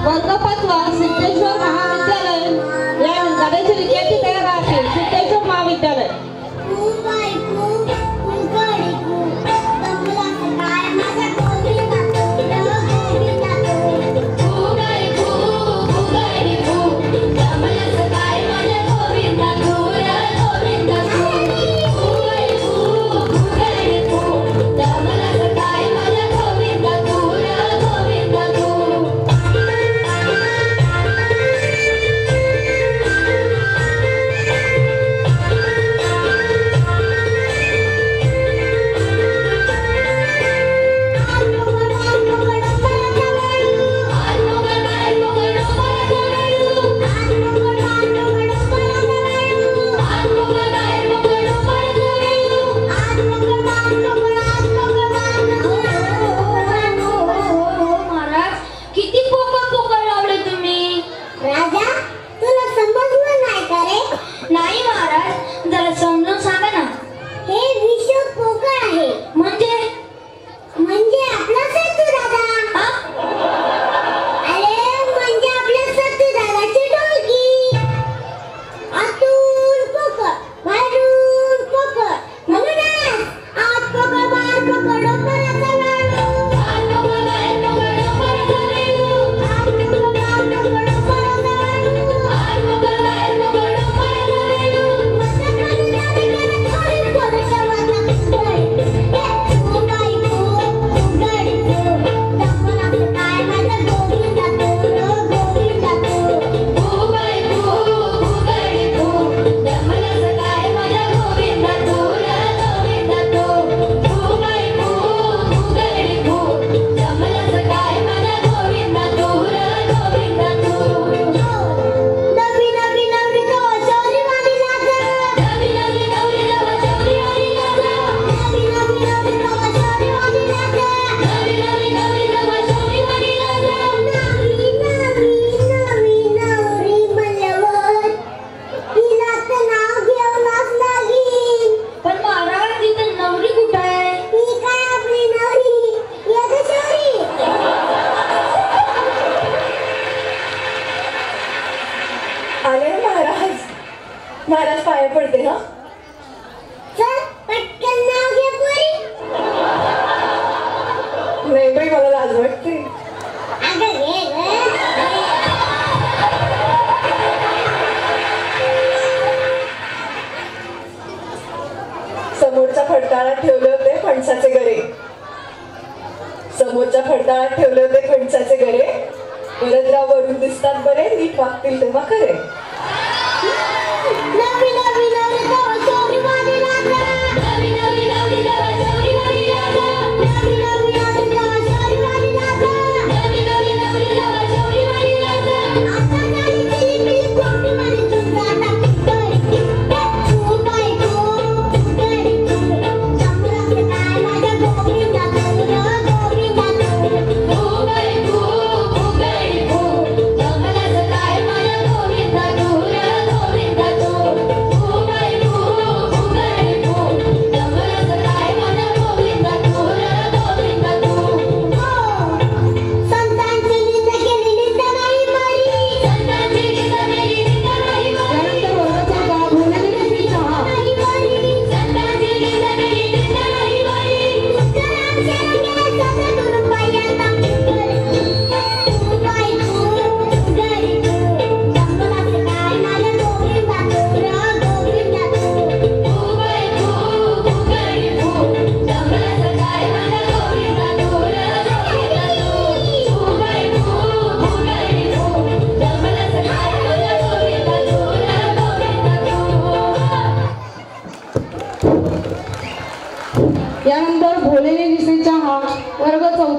वर्ग 5वा सिद्धेश्वर महाविद्यालय या गडाचे विद्यार्थी तयार आहेत. सिद्धेश्वर महाविद्यालय महाराज पाया पडते ना. नाही बाई मला लाज वाटते. समोरच्या फडताळात ठेवले होते फणसाचे गरे. समोरच्या फडताळात ठेवले होते फणसाचे गरे. भरतराव वरून दिसतात बरे, नीट वागतील तेव्हा खरे. यानंतर भोलेले दिसे चहा वर्ग 4